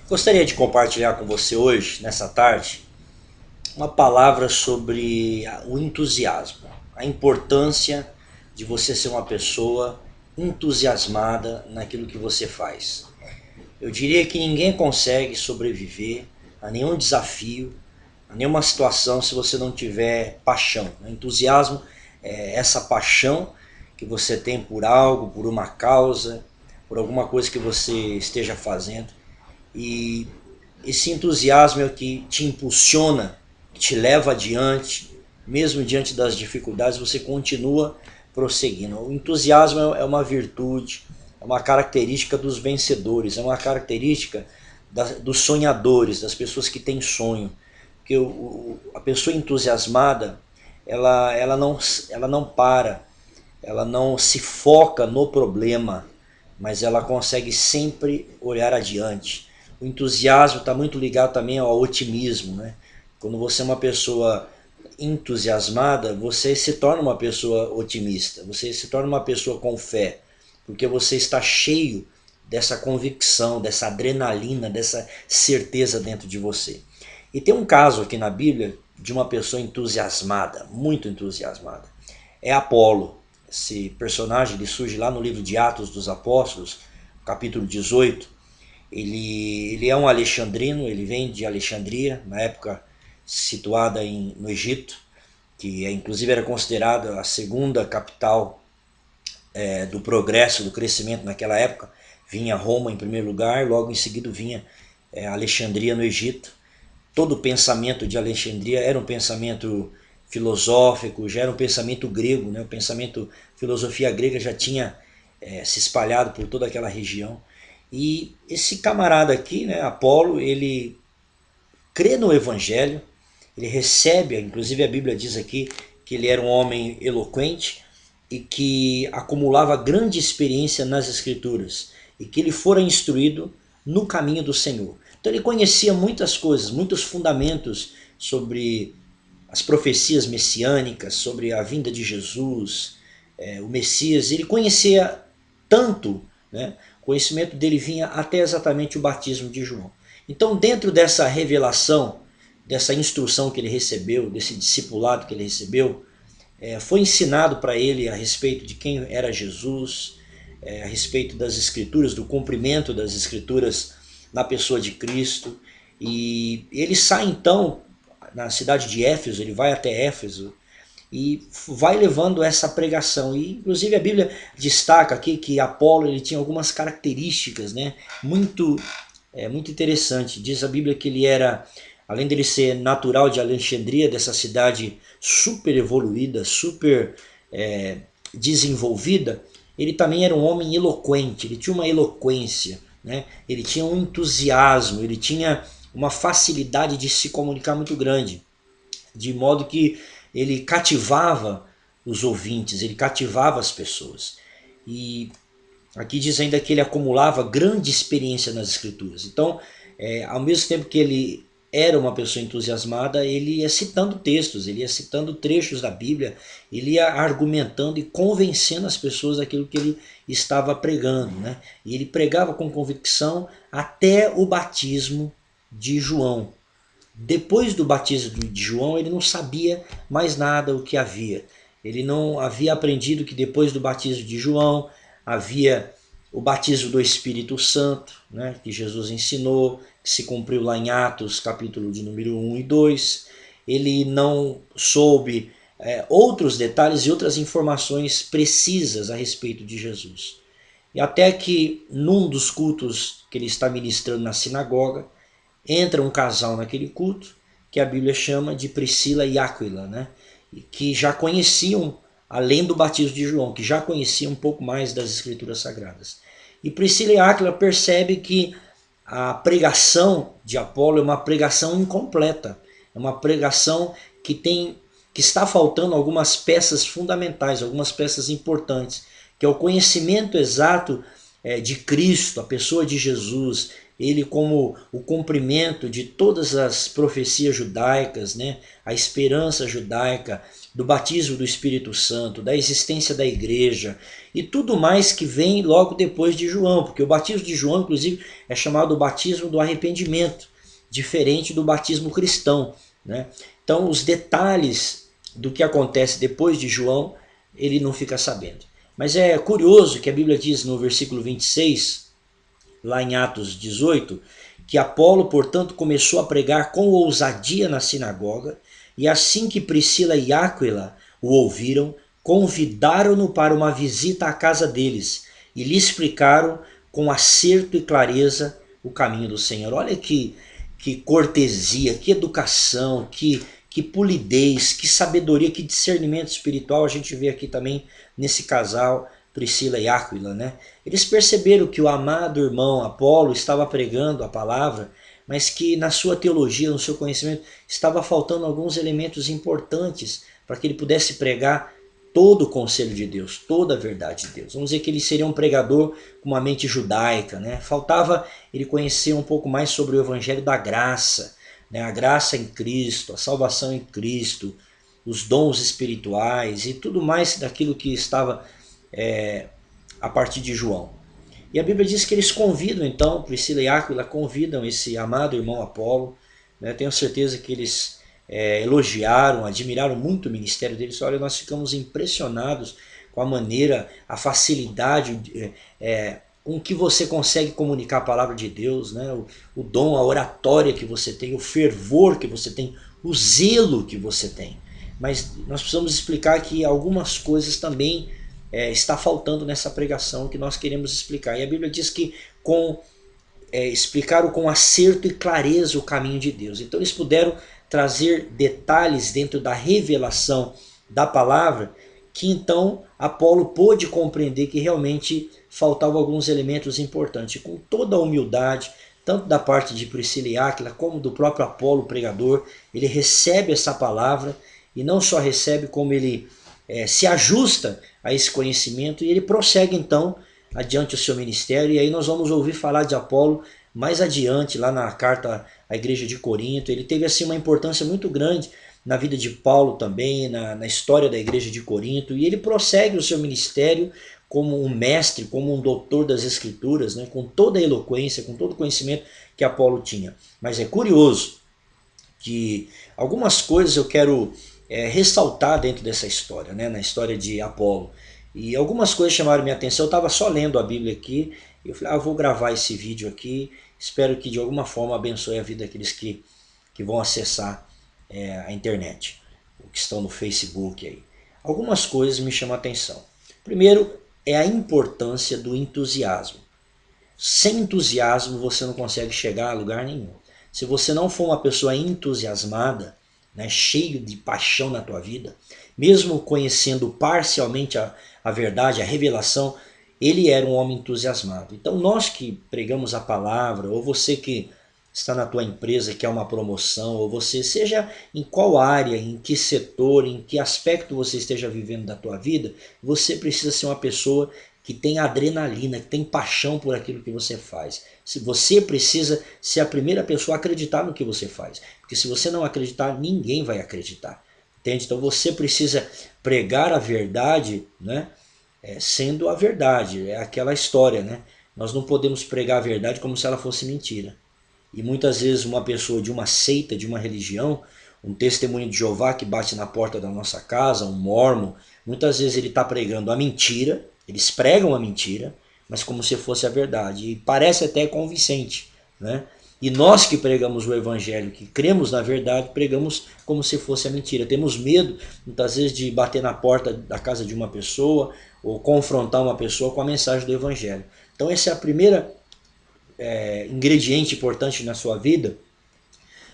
Gostaria de compartilhar com você hoje, nessa tarde, uma palavra sobre o entusiasmo, a importância de você ser uma pessoa entusiasmada naquilo que você faz. Eu diria que ninguém consegue sobreviver a nenhum desafio, a nenhuma situação se você não tiver paixão. Entusiasmo é essa paixão que você tem por algo, por uma causa, por alguma coisa que você esteja fazendo. E esse entusiasmo é o que te impulsiona, que te leva adiante, mesmo diante das dificuldades, você continua prosseguindo. O entusiasmo é uma virtude, é uma característica dos vencedores, é uma característica dos sonhadores, das pessoas que têm sonho. Porque a pessoa entusiasmada, ela não para, ela não se foca no problema, mas ela consegue sempre olhar adiante. O entusiasmo está muito ligado também ao otimismo, né? Quando você é uma pessoa entusiasmada, você se torna uma pessoa otimista, você se torna uma pessoa com fé, porque você está cheio dessa convicção, dessa adrenalina, dessa certeza dentro de você. E tem um caso aqui na Bíblia de uma pessoa entusiasmada, muito entusiasmada. É Apolo. Esse personagem ele surge lá no livro de Atos dos Apóstolos, capítulo 18. Ele é um alexandrino, ele vem de Alexandria, na época situada no Egito, que inclusive era considerada a segunda capital do progresso, do crescimento naquela época. Vinha Roma em primeiro lugar, logo em seguida vinha Alexandria no Egito. Todo o pensamento de Alexandria era um pensamento filosófico, já era um pensamento grego, né? O pensamento, filosofia grega já tinha se espalhado por toda aquela região. E esse camarada aqui, né, Apolo, ele crê no Evangelho, ele recebe, inclusive a Bíblia diz aqui que ele era um homem eloquente e que acumulava grande experiência nas Escrituras e que ele fora instruído no caminho do Senhor. Então ele conhecia muitas coisas, muitos fundamentos sobre as profecias messiânicas, sobre a vinda de Jesus, o Messias. Ele conhecia tanto, né? O conhecimento dele vinha até exatamente o batismo de João. Então, dentro dessa revelação, dessa instrução que ele recebeu, desse discipulado que ele recebeu, foi ensinado para ele a respeito de quem era Jesus, a respeito das Escrituras, do cumprimento das Escrituras na pessoa de Cristo. E ele sai então na cidade de Éfeso, ele vai até Éfeso e vai levando essa pregação. E inclusive a Bíblia destaca aqui que Apolo ele tinha algumas características, né, muito interessante. Diz a Bíblia que ele era, além dele ser natural de Alexandria, dessa cidade super evoluída, super desenvolvida, ele também era um homem eloquente, ele tinha uma eloquência, né? Ele tinha um entusiasmo, ele tinha uma facilidade de se comunicar muito grande, de modo que ele cativava os ouvintes, ele cativava as pessoas. E aqui diz ainda que ele acumulava grande experiência nas Escrituras. Então, ao mesmo tempo que ele era uma pessoa entusiasmada, ele ia citando textos, ele ia citando trechos da Bíblia, ele ia argumentando e convencendo as pessoas daquilo que ele estava pregando, né? E ele pregava com convicção até o batismo de João. Depois do batismo de João, ele não sabia mais nada o que havia. Ele não havia aprendido que depois do batismo de João havia o batismo do Espírito Santo, né, que Jesus ensinou, que se cumpriu lá em Atos, capítulo de número 1 e 2. Ele não soube outros detalhes e outras informações precisas a respeito de Jesus. E até que num dos cultos que ele está ministrando na sinagoga, entra um casal naquele culto que a Bíblia chama de Priscila e Áquila, né? Que já conheciam, além do batismo de João, que já conheciam um pouco mais das Escrituras Sagradas. E Priscila e Áquila percebem que a pregação de Apolo é uma pregação incompleta, é uma pregação que está faltando algumas peças fundamentais, algumas peças importantes, que é o conhecimento exato de Cristo, a pessoa de Jesus, ele como o cumprimento de todas as profecias judaicas, né? A esperança judaica, do batismo do Espírito Santo, da existência da igreja e tudo mais que vem logo depois de João, porque o batismo de João, inclusive, é chamado o batismo do arrependimento, diferente do batismo cristão, né? Então, os detalhes do que acontece depois de João, ele não fica sabendo. Mas é curioso que a Bíblia diz no versículo 26, lá em Atos 18, que Apolo, portanto, começou a pregar com ousadia na sinagoga, e assim que Priscila e Áquila o ouviram, convidaram-no para uma visita à casa deles e lhe explicaram com acerto e clareza o caminho do Senhor. Olha que cortesia, que educação, que polidez, que sabedoria, que discernimento espiritual a gente vê aqui também nesse casal, Priscila e Áquila, né? Eles perceberam que o amado irmão Apolo estava pregando a palavra, mas que na sua teologia, no seu conhecimento, estava faltando alguns elementos importantes para que ele pudesse pregar todo o conselho de Deus, toda a verdade de Deus. Vamos dizer que ele seria um pregador com uma mente judaica, né? Faltava ele conhecer um pouco mais sobre o evangelho da graça, né? A graça em Cristo, a salvação em Cristo, os dons espirituais e tudo mais daquilo que estava a partir de João. E a Bíblia diz que eles convidam, então, Priscila e Áquila convidam esse amado irmão Apolo, né? Tenho certeza que eles elogiaram, admiraram muito o ministério deles. Olha, nós ficamos impressionados com a maneira, a facilidade com que você consegue comunicar a palavra de Deus, né? O dom, a oratória que você tem, o fervor que você tem, o zelo que você tem. Mas nós precisamos explicar que algumas coisas também está faltando nessa pregação que nós queremos explicar. E a Bíblia diz que explicaram com acerto e clareza o caminho de Deus. Então eles puderam trazer detalhes dentro da revelação da palavra, que então Apolo pôde compreender que realmente faltavam alguns elementos importantes. Com toda a humildade, tanto da parte de Priscila e Áquila, como do próprio Apolo, pregador, ele recebe essa palavra, e não só recebe, como ele se ajusta a esse conhecimento, e ele prossegue então adiante o seu ministério. E aí nós vamos ouvir falar de Apolo mais adiante, lá na carta à igreja de Corinto. Ele teve assim uma importância muito grande na vida de Paulo também, na história da igreja de Corinto, e ele prossegue o seu ministério como um mestre, como um doutor das escrituras, né, com toda a eloquência, com todo o conhecimento que Apolo tinha. Mas é curioso que algumas coisas eu quero ressaltar dentro dessa história, né, na história de Apolo. E algumas coisas chamaram minha atenção. Eu estava só lendo a Bíblia aqui, e eu falei, eu vou gravar esse vídeo aqui, espero que de alguma forma abençoe a vida daqueles que vão acessar a internet, que estão no Facebook aí. Algumas coisas me chamam a atenção. Primeiro é a importância do entusiasmo. Sem entusiasmo você não consegue chegar a lugar nenhum. Se você não for uma pessoa entusiasmada, né, cheio de paixão na tua vida, mesmo conhecendo parcialmente a verdade, a revelação, ele era um homem entusiasmado. Então nós que pregamos a palavra, ou você que está na tua empresa, que é uma promoção, ou você, seja em qual área, em que setor, em que aspecto você esteja vivendo da tua vida, você precisa ser uma pessoa que tem adrenalina, que tem paixão por aquilo que você faz. Você precisa ser a primeira pessoa a acreditar no que você faz. Porque se você não acreditar, ninguém vai acreditar. Entende? Então você precisa pregar a verdade, né? Sendo a verdade. É aquela história, né? Nós não podemos pregar a verdade como se ela fosse mentira. E muitas vezes uma pessoa de uma seita, de uma religião, um testemunho de Jeová que bate na porta da nossa casa, um mórmon, muitas vezes ele está pregando a mentira, eles pregam a mentira, mas como se fosse a verdade. E parece até convincente, né? E nós que pregamos o evangelho, que cremos na verdade, pregamos como se fosse a mentira. Temos medo, muitas vezes, de bater na porta da casa de uma pessoa ou confrontar uma pessoa com a mensagem do evangelho. Então essa é a primeira ingrediente importante na sua vida,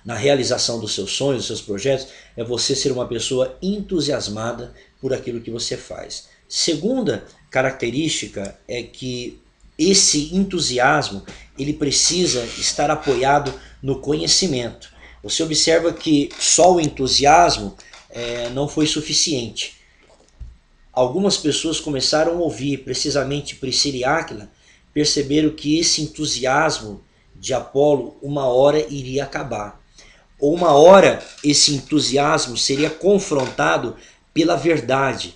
na realização dos seus sonhos, dos seus projetos, é você ser uma pessoa entusiasmada por aquilo que você faz. Segunda característica é que esse entusiasmo ele precisa estar apoiado no conhecimento. Você observa que só o entusiasmo não foi suficiente. Algumas pessoas começaram a ouvir, precisamente Priscila e Áquila, perceberam que esse entusiasmo de Apolo uma hora iria acabar. Ou uma hora esse entusiasmo seria confrontado pela verdade,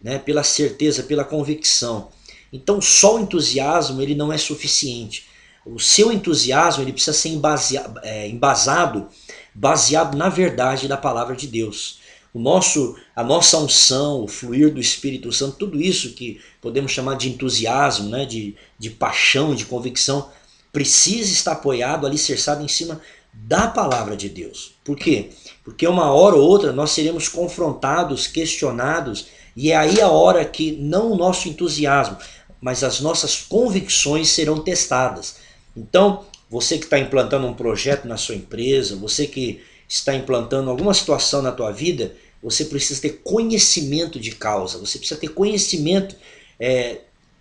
né? Pela certeza, pela convicção. Então só o entusiasmo ele não é suficiente. O seu entusiasmo ele precisa ser embasado, baseado na verdade da palavra de Deus. A nossa unção, o fluir do Espírito Santo, tudo isso que podemos chamar de entusiasmo, né, de paixão, de convicção, precisa estar apoiado, alicerçado em cima da palavra de Deus. Por quê? Porque uma hora ou outra nós seremos confrontados, questionados, e é aí a hora que não o nosso entusiasmo, mas as nossas convicções serão testadas. Então, você que está implantando um projeto na sua empresa, você que está implantando alguma situação na tua vida, você precisa ter conhecimento de causa, você precisa ter conhecimento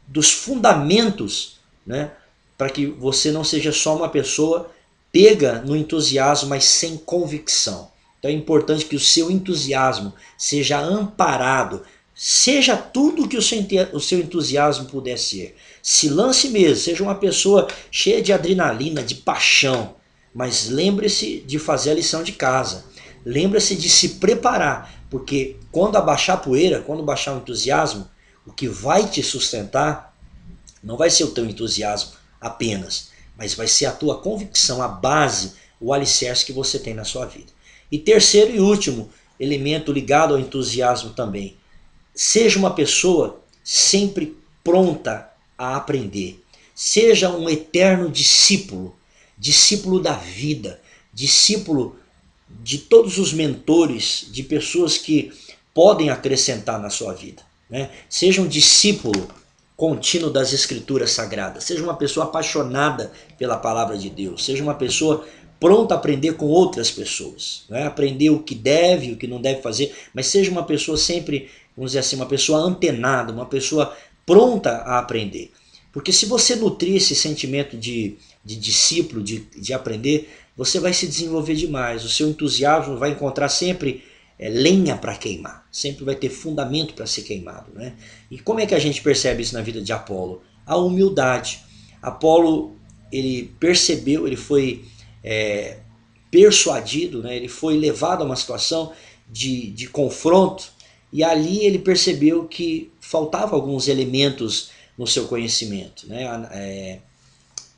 dos fundamentos, né, para que você não seja só uma pessoa pega no entusiasmo, mas sem convicção. Então é importante que o seu entusiasmo seja amparado, seja tudo o que o seu entusiasmo puder ser. Se lance mesmo, seja uma pessoa cheia de adrenalina, de paixão, mas lembre-se de fazer a lição de casa. Lembre-se de se preparar, porque quando abaixar a poeira, quando baixar o entusiasmo, o que vai te sustentar não vai ser o teu entusiasmo apenas, mas vai ser a tua convicção, a base, o alicerce que você tem na sua vida. E terceiro e último elemento ligado ao entusiasmo também, seja uma pessoa sempre pronta a aprender. Seja um eterno discípulo, discípulo da vida, discípulo de todos os mentores, de pessoas que podem acrescentar na sua vida, né? Seja um discípulo contínuo das Escrituras Sagradas, seja uma pessoa apaixonada pela palavra de Deus, seja uma pessoa pronta a aprender com outras pessoas, né? Aprender o que deve, o que não deve fazer, mas seja uma pessoa sempre, vamos dizer assim, uma pessoa antenada, uma pessoa pronta a aprender. Porque se você nutrir esse sentimento de discípulo, de aprender, você vai se desenvolver demais, o seu entusiasmo vai encontrar sempre lenha para queimar, sempre vai ter fundamento para ser queimado, né? E como é que a gente percebe isso na vida de Apolo? A humildade. Apolo, ele percebeu, ele foi persuadido, né? Ele foi levado a uma situação de confronto, e ali ele percebeu que faltavam alguns elementos no seu conhecimento, né?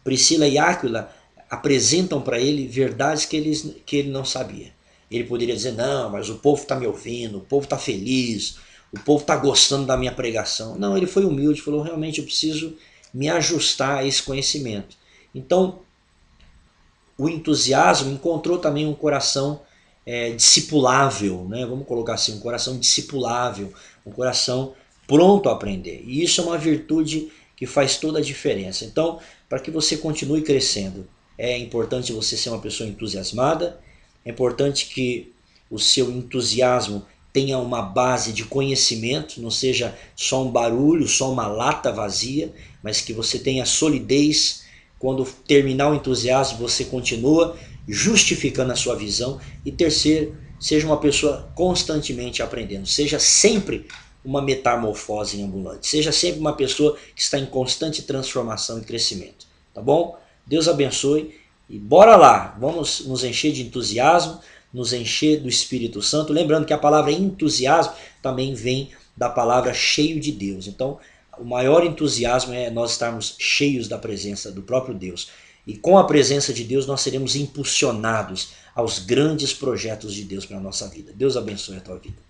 Priscila e Áquila apresentam para ele verdades que ele não sabia. Ele poderia dizer, não, mas o povo está me ouvindo, o povo está feliz, o povo está gostando da minha pregação. Não, ele foi humilde, falou, realmente eu preciso me ajustar a esse conhecimento. Então, o entusiasmo encontrou também um coração discipulável, né? Vamos colocar assim, um coração discipulável, um coração pronto a aprender. E isso é uma virtude que faz toda a diferença. Então, para que você continue crescendo, é importante você ser uma pessoa entusiasmada, é importante que o seu entusiasmo tenha uma base de conhecimento, não seja só um barulho, só uma lata vazia, mas que você tenha solidez. Quando terminar o entusiasmo, você continua justificando a sua visão. E terceiro, seja uma pessoa constantemente aprendendo, seja sempre uma metamorfose ambulante, seja sempre uma pessoa que está em constante transformação e crescimento, tá bom? Deus abençoe e bora lá, vamos nos encher de entusiasmo, nos encher do Espírito Santo, lembrando que a palavra entusiasmo também vem da palavra cheio de Deus. Então o maior entusiasmo é nós estarmos cheios da presença do próprio Deus, e com a presença de Deus nós seremos impulsionados aos grandes projetos de Deus para a nossa vida. Deus abençoe a tua vida.